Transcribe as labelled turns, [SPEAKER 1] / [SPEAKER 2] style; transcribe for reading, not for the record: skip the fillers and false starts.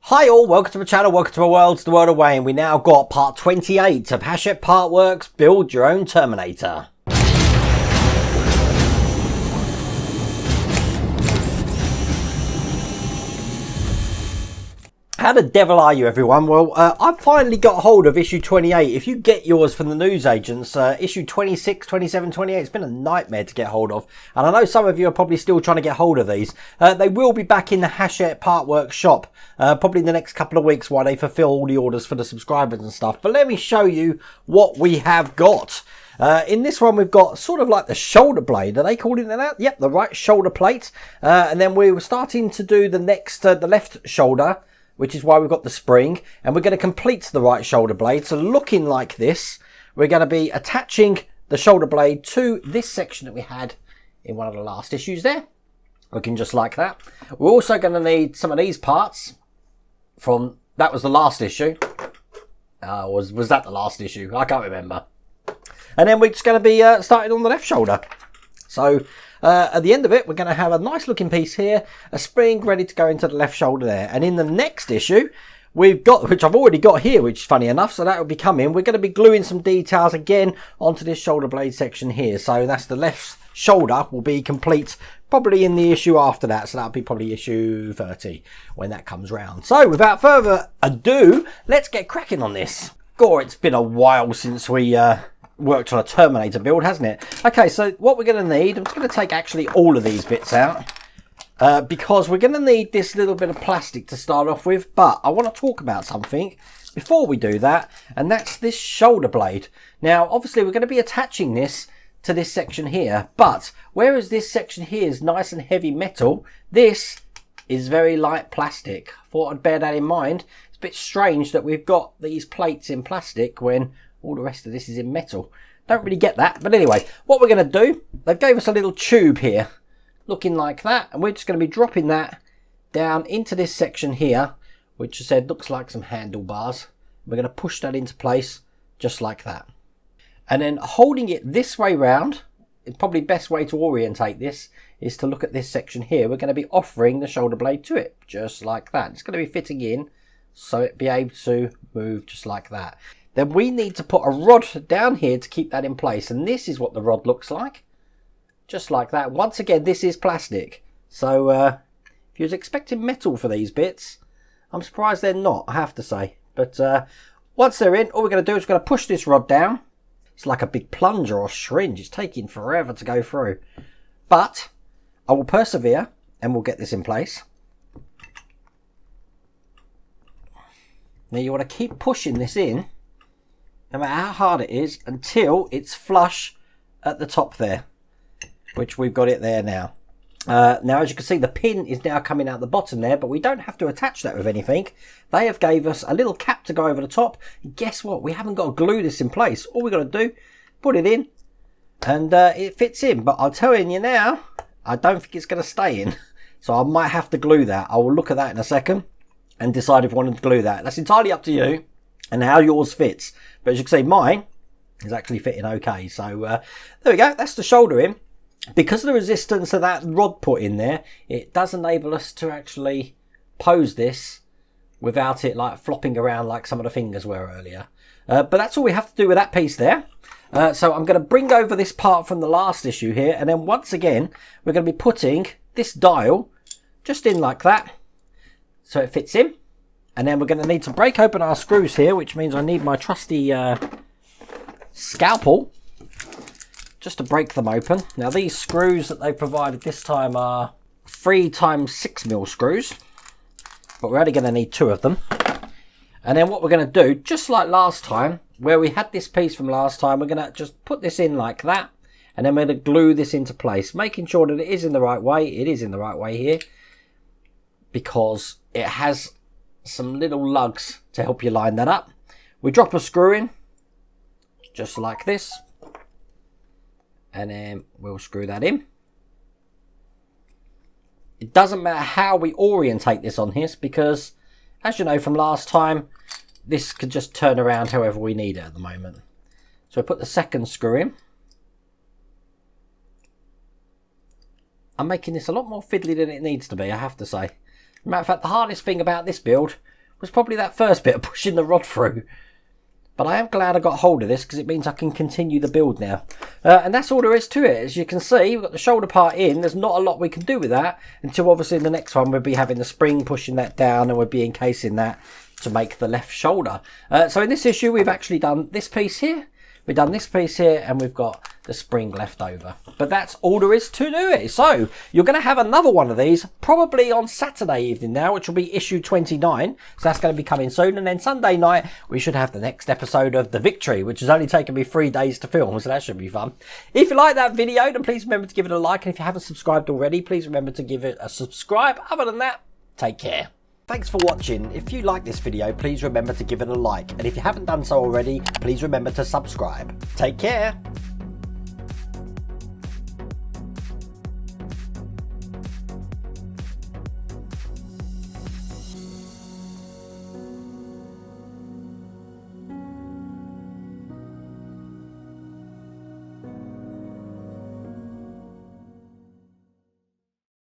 [SPEAKER 1] Hi all, welcome to my channel, welcome to my world, the world of Wayne. We now got part 28 of Hachette Partworks, Build Your Own Terminator. How the devil are you, everyone? Well, I've finally got hold of issue 28. If you get yours from the newsagents, issue 26, 27, 28, it's been a nightmare to get hold of. And I know some of you are probably still trying to get hold of these. They will be back in the Hachette Partworks shop, probably in the next couple of weeks while they fulfill all the orders for the subscribers and stuff. But let me show you what we have got. In this one, we've got sort of like the shoulder blade. Are they calling it that? Yep, the right shoulder plate. And then we were starting to do the next, the left shoulder, which is why we've got the spring, and we're going to complete the right shoulder blade. So looking like this, we're going to be attaching the shoulder blade to this section that we had in one of the last issues there, looking just like that. We're also going to need some of these parts from, that was the last issue. Was that the last issue? I can't remember. And then we're just going to be starting on the left shoulder. So at the end of it, we're going to have a nice looking piece here, a spring ready to go into the left shoulder there. And in the next issue, we've got, which I've already got here, which is funny enough, so that will be coming. We're going to be gluing some details again onto this shoulder blade section here. So that's the left shoulder will be complete probably in the issue after that. So that'll be probably issue 30 when that comes round. So without further ado, let's get cracking on this. Gore, it's been a while since we worked on a Terminator build, hasn't it? Okay, so what we're going to need, I'm just going to take actually all of these bits out because we're going to need this little bit of plastic to start off with, but I want to talk about something before we do that, and that's this shoulder blade. Now, obviously, we're going to be attaching this to this section here, but whereas this section here is nice and heavy metal, this is very light plastic. Thought I'd bear that in mind. It's a bit strange that we've got these plates in plastic when all the rest of this is in metal. Don't really get that. But anyway, what we're going to do, they've gave us a little tube here looking like that. And we're just going to be dropping that down into this section here, which I said looks like some handlebars. We're going to push that into place just like that. And then holding it this way round, it's probably best way to orientate this is to look at this section here. We're going to be offering the shoulder blade to it just like that. It's going to be fitting in so it'll be able to move just like that. Then we need to put a rod down here to keep that in place. And this is what the rod looks like. Just like that. Once again, this is plastic. So if you was expecting metal for these bits, I'm surprised they're not, I have to say. But once they're in, all we're going to do is we're going to push this rod down. It's like a big plunger or syringe. It's taking forever to go through. But I will persevere and we'll get this in place. Now you want to keep pushing this in, no matter how hard it is, until it's flush at the top there, which we've got it there now. Now, as you can see, the pin is now coming out the bottom there, but we don't have to attach that with anything. They have gave us a little cap to go over the top. And guess what? We haven't got to glue this in place. All we've got to do, put it in, and it fits in. But I'm telling you now, I don't think it's going to stay in. So I might have to glue that. I will look at that in a second and decide if I want to glue that. That's entirely up to you and how yours fits. But as you can see, mine is actually fitting okay. So there we go. That's the shoulder in. Because of the resistance of that rod put in there, it does enable us to actually pose this without it like flopping around like some of the fingers were earlier. But that's all we have to do with that piece there. So I'm going to bring over this part from the last issue here. And then once again, we're going to be putting this dial just in like that, so it fits in. And then we're going to need to break open our screws here, which means I need my trusty scalpel just to break them open. Now these screws that they provided this time are 3x6mm screws, but we're only going to need 2 of them. And then what we're going to do, just like last time, where we had this piece from last time, we're going to just put this in like that, and then we're going to glue this into place, making sure that it is in the right way. It is in the right way here, because it has some little lugs to help you line that up. We drop a screw in just like this, and then we'll screw that in. It doesn't matter how we orientate this on here, because as you know from last time, this could just turn around however we need it at the moment. So we put the second screw in. I'm making this a lot more fiddly than it needs to be, I have to say. Matter of fact, the hardest thing about this build was probably that first bit of pushing the rod through. But I am glad I got hold of this because it means I can continue the build now. And that's all there is to it. As you can see, we've got the shoulder part in. There's not a lot we can do with that until obviously in the next one we'll be having the spring pushing that down and we'll be encasing that to make the left shoulder. So in this issue we've actually done this piece here. We've done this piece here and we've got the spring left over. But that's all there is to do it. So you're going to have another one of these probably on Saturday evening now, which will be issue 29. So that's going to be coming soon. And then Sunday night, we should have the next episode of The Victory, which has only taken me 3 days to film. So that should be fun. If you like that video, then please remember to give it a like. And if you haven't subscribed already, please remember to give it a subscribe. Other than that, take care. Thanks for watching. If you like this video, please remember to give it a like. And if you haven't done so already, please remember to subscribe. Take care.